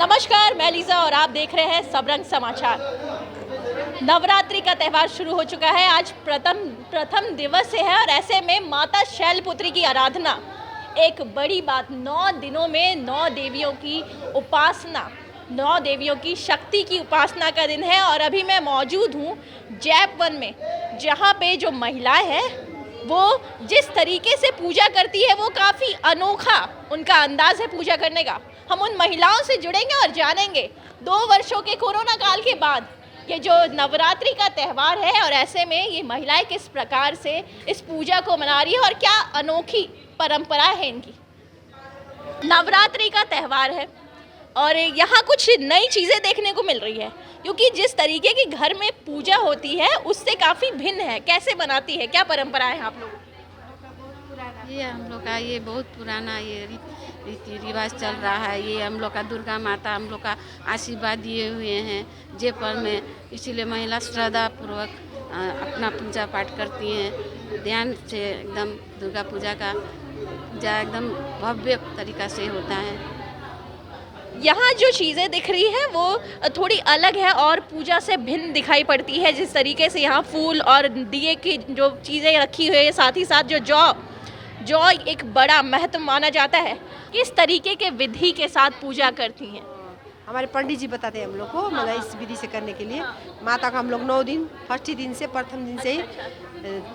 नमस्कार, मैं लीजा और आप देख रहे हैं सबरंग समाचार। नवरात्रि का त्यौहार शुरू हो चुका है। आज प्रथम दिवस है और ऐसे में माता शैलपुत्री की आराधना एक बड़ी बात। 9 दिनों में 9 देवियों की उपासना, 9 देवियों की शक्ति की उपासना का दिन है। और अभी मैं मौजूद हूँ जैप वन में, जहाँ पे जो महिलाएं हैं वो जिस तरीके से पूजा करती है वो काफ़ी अनोखा उनका अंदाज है पूजा करने का। हम उन महिलाओं से जुड़ेंगे और जानेंगे 2 वर्षों के कोरोना काल के बाद ये जो नवरात्रि का त्यौहार है और ऐसे में ये महिलाएं किस प्रकार से इस पूजा को मना रही है और क्या अनोखी परंपरा है इनकी। नवरात्रि का त्यौहार है और यहाँ कुछ नई चीज़ें देखने को मिल रही है, क्योंकि जिस तरीके की घर में पूजा होती है उससे काफ़ी भिन्न है। कैसे बनाती है, क्या परंपरा है आप लोग? ये हम लोग का ये बहुत पुराना ये रीति रिवाज चल रहा है। ये हम लोग का दुर्गा माता हम लोग का आशीर्वाद दिए हुए हैं जयपुर में, इसीलिए महिला श्रद्धा पूर्वक अपना पूजा पाठ करती हैं। ध्यान से एकदम दुर्गा पूजा का पूजा एकदम भव्य तरीका से होता है। यहाँ जो चीज़ें दिख रही है वो थोड़ी अलग है और पूजा से भिन्न दिखाई पड़ती है। जिस तरीके से यहाँ फूल और दिए की जो चीज़ें रखी हुई है, साथ ही साथ जो जौ एक बड़ा महत्व माना जाता है। किस तरीके के विधि के साथ पूजा करती हैं? हमारे पंडित जी बताते हैं हम लोग को, मतलब इस विधि से करने के लिए माता का हम लोग 9 दिन, फर्स्ट दिन से प्रथम दिन से ही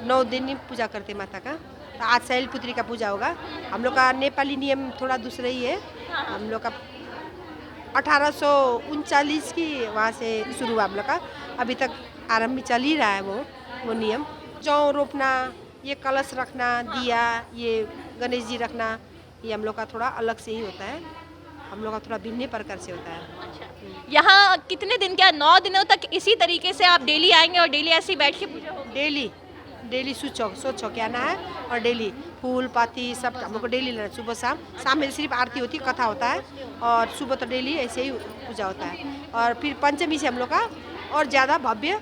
9 दिन ही पूजा करते हैं माता का। तो आज शैलपुत्री का पूजा होगा। हम लोग का नेपाली नियम थोड़ा दूसरा ही है। हम लोग का 1839 की वहाँ से शुरू हुआ हम लोग का, अभी तक आरंभ चल ही रहा है वो नियम। जौ रोपना, ये कलश रखना, दिया, ये गणेश जी रखना, ये हम लोग का थोड़ा अलग से ही होता है। हम लोग का थोड़ा भिन्न प्रकार से होता है। यहाँ कितने दिन, क्या 9 दिनों तक इसी तरीके से आप डेली आएंगे और डेली ऐसे ही बैठ के पूजा होगी? डेली सोच के आना है और डेली फूल पाती सब हम लोग को डेली लेना। सुबह शाम में सिर्फ आरती होती है, कथा होता है, और सुबह तो डेली ऐसे ही पूजा होता है। और फिर पंचमी से हम लोग का और ज़्यादा भव्य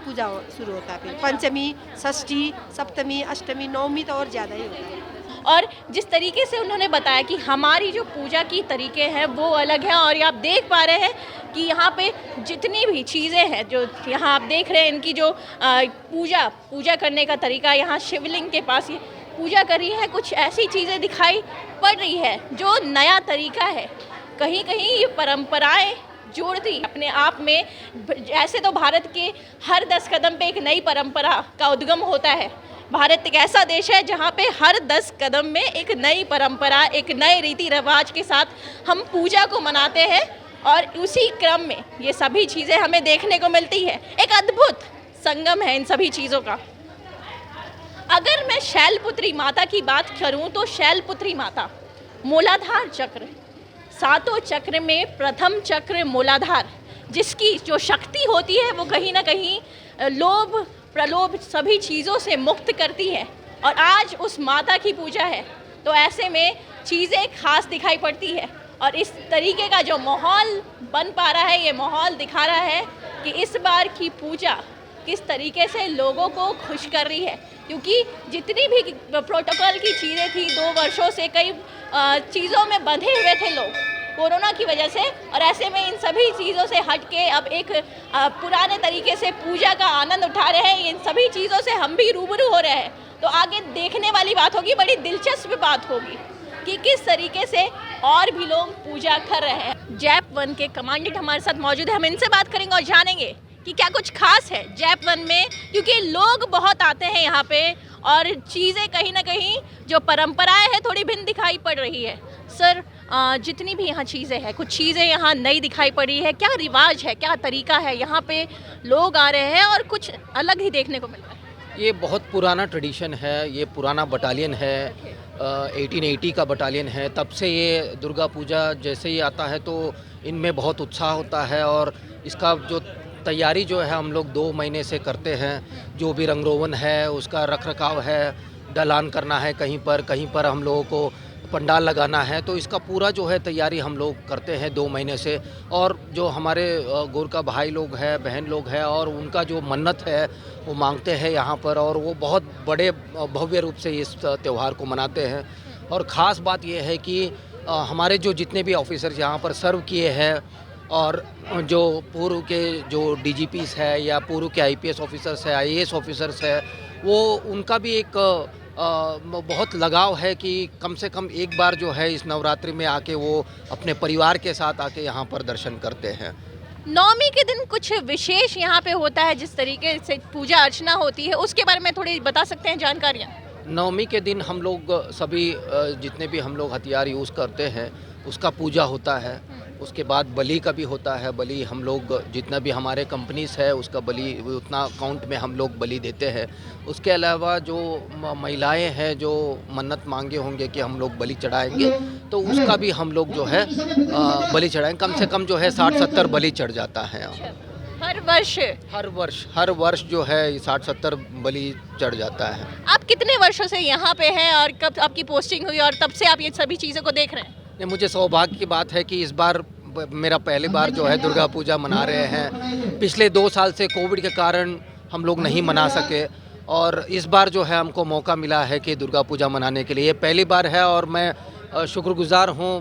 पूजा शुरू होता है। फिर पंचमी, षष्ठी, सप्तमी, अष्टमी, नवमी तो और ज़्यादा ही होता है। और जिस तरीके से उन्होंने बताया कि हमारी जो पूजा की तरीके हैं वो अलग हैं, और ये आप देख पा रहे हैं कि यहाँ पे जितनी भी चीज़ें हैं जो यहाँ आप देख रहे हैं, इनकी जो पूजा करने का तरीका, यहाँ शिवलिंग के पास ये पूजा कर रही है। कुछ ऐसी चीज़ें दिखाई पड़ रही है जो नया तरीका है। कहीं कहीं ये परंपराएं जोड़ती अपने आप में। ऐसे तो भारत के हर 10 कदम पे एक नई परंपरा का उद्गम होता है। भारत एक ऐसा देश है जहाँ पे हर 10 कदम में एक नई परंपरा, एक नए रीति रिवाज के साथ हम पूजा को मनाते हैं, और उसी क्रम में ये सभी चीज़ें हमें देखने को मिलती है। एक अद्भुत संगम है इन सभी चीज़ों का। अगर मैं शैलपुत्री माता की बात करूं तो शैलपुत्री माता मूलाधार चक्र, 7 चक्र में प्रथम चक्र मूलाधार, जिसकी जो शक्ति होती है वो कहीं ना कहीं लोभ प्रलोभ सभी चीज़ों से मुक्त करती है। और आज उस माता की पूजा है तो ऐसे में चीज़ें खास दिखाई पड़ती है। और इस तरीके का जो माहौल बन पा रहा है, ये माहौल दिखा रहा है कि इस बार की पूजा किस तरीके से लोगों को खुश कर रही है। क्योंकि जितनी भी प्रोटोकॉल की चीज़ें थी, 2 वर्षों से कई चीज़ों में बंधे हुए थे लोग कोरोना की वजह से, और ऐसे में इन सभी चीज़ों से हट के अब एक पुराने तरीके से पूजा का आनंद उठा रहे हैं। इन सभी चीज़ों से हम भी रूबरू हो रहे हैं। तो आगे देखने वाली बात होगी, बड़ी दिलचस्प बात होगी कि किस तरीके से और भी लोग पूजा कर रहे हैं। जैप वन के कमांडेंट हमारे साथ मौजूद है, हम इनसे बात करेंगे और जानेंगे कि क्या कुछ खास है जैप वन में, क्योंकि लोग बहुत आते हैं यहाँ पे और चीज़ें कहीं ना कहीं जो परंपराएं हैं थोड़ी भिन्न दिखाई पड़ रही है। सर, जितनी भी यहाँ चीज़ें हैं, कुछ चीज़ें यहाँ नई दिखाई पड़ रही है, क्या रिवाज है, क्या तरीका है, यहाँ पे लोग आ रहे हैं और कुछ अलग ही देखने को मिल रहा है? ये बहुत पुराना ट्रेडिशन है, ये पुराना बटालियन है, 1880 का बटालियन है। तब से ये दुर्गा पूजा जैसे ही आता है तो इनमें बहुत उत्साह होता है, और इसका जो तैयारी जो है हम लोग 2 महीने से करते हैं। जो भी रंगरोगन है उसका रख रखाव है, ढलान करना है, कहीं पर हम लोगों को पंडाल लगाना है, तो इसका पूरा जो है तैयारी हम लोग करते हैं 2 महीने से। और जो हमारे गोरखा भाई लोग हैं, बहन लोग हैं, और उनका जो मन्नत है वो मांगते हैं यहाँ पर, और वो बहुत बड़े भव्य रूप से इस त्यौहार को मनाते हैं। और ख़ास बात ये है कि हमारे जो जितने भी ऑफिसर्स यहाँ पर सर्व किए हैं और जो पूर्व के जो डीजीपीस है या पूर्व के आईपीएस ऑफिसर्स है, आईएएस ऑफिसर्स है, वो उनका भी एक बहुत लगाव है कि कम से कम एक बार जो है इस नवरात्रि में आके वो अपने परिवार के साथ आके यहाँ पर दर्शन करते हैं। नवमी के दिन कुछ विशेष यहाँ पे होता है, जिस तरीके से पूजा अर्चना होती है, उसके बारे में थोड़ी बता सकते हैं जानकारियाँ? नवमी के दिन हम लोग सभी जितने भी हम लोग हथियार यूज़ करते हैं उसका पूजा होता है। उसके बाद बलि का भी होता है। बलि हम लोग जितना भी हमारे कंपनीज है उसका बलि उतना अकाउंट में हम लोग बलि देते हैं। उसके अलावा जो महिलाएं हैं जो मन्नत मांगे होंगे कि हम लोग बलि चढ़ाएंगे तो उसका भी हम लोग जो है बलि चढ़ाएंगे। कम से कम जो है 60-70 बलि चढ़ जाता है। हर वर्ष जो है 60-70 बलि चढ़ जाता है। आप कितने वर्षों से यहाँ पे हैं और कब आपकी पोस्टिंग हुई और तब से आप ये सभी चीज़ों को देख रहे हैं? ये मुझे सौभाग्य की बात है कि इस बार मेरा पहली बार जो है दुर्गा पूजा मना रहे हैं। पिछले 2 साल से कोविड के कारण हम लोग नहीं मना सके और इस बार जो है हमको मौका मिला है कि दुर्गा पूजा मनाने के लिए। ये पहली बार है और मैं शुक्रगुजार हूँ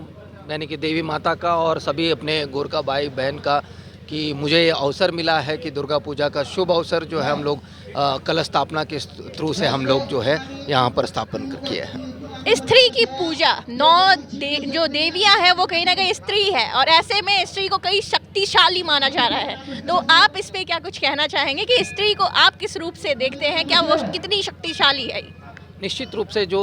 यानी कि देवी माता का और सभी अपने गोरखा भाई बहन का कि मुझे ये अवसर मिला है कि दुर्गा पूजा का शुभ अवसर जो है हम लोग कलश स्थापना के थ्रू से हम लोग जो है यहाँ पर स्थापन किए हैं। स्त्री की पूजा, जो देवियां हैं वो कहीं ना कहीं स्त्री है और ऐसे में स्त्री को कई शक्तिशाली माना जा रहा है, तो आप इस पे क्या कुछ कहना चाहेंगे कि स्त्री को आप किस रूप से देखते हैं, क्या वो कितनी शक्तिशाली है? निश्चित रूप से जो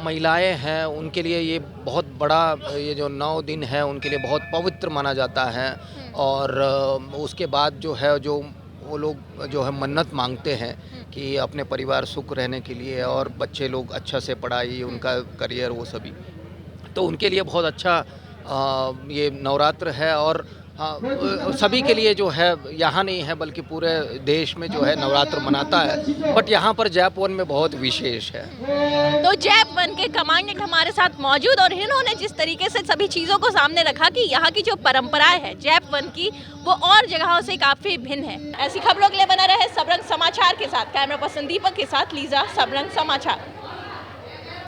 महिलाएं हैं उनके लिए ये बहुत बड़ा ये जो 9 दिन है उनके लिए बहुत पवित्र माना जाता है और उसके बाद जो है जो वो लोग जो है मन्नत मांगते हैं कि अपने परिवार सुख रहने के लिए और बच्चे लोग अच्छा से पढ़ाई उनका करियर वो सभी, तो उनके लिए बहुत अच्छा ये नवरात्र है। और सभी के लिए जो है यहाँ नहीं है बल्कि पूरे देश में जो है नवरात्र मनाता है, बट यहाँ पर जैप-1 में बहुत विशेष है। तो जैप-1 के कमांडेंट हमारे साथ मौजूद और इन्होंने जिस तरीके से सभी चीज़ों को सामने रखा कि यहाँ की जो परंपराएं है जैप-1 की वो और जगहों से काफ़ी भिन्न है। ऐसी खबरों के लिए बना रहे सबरंग समाचार के साथ। कैमरा पर्सन दीपक के साथ लीजा, सबरंग समाचार।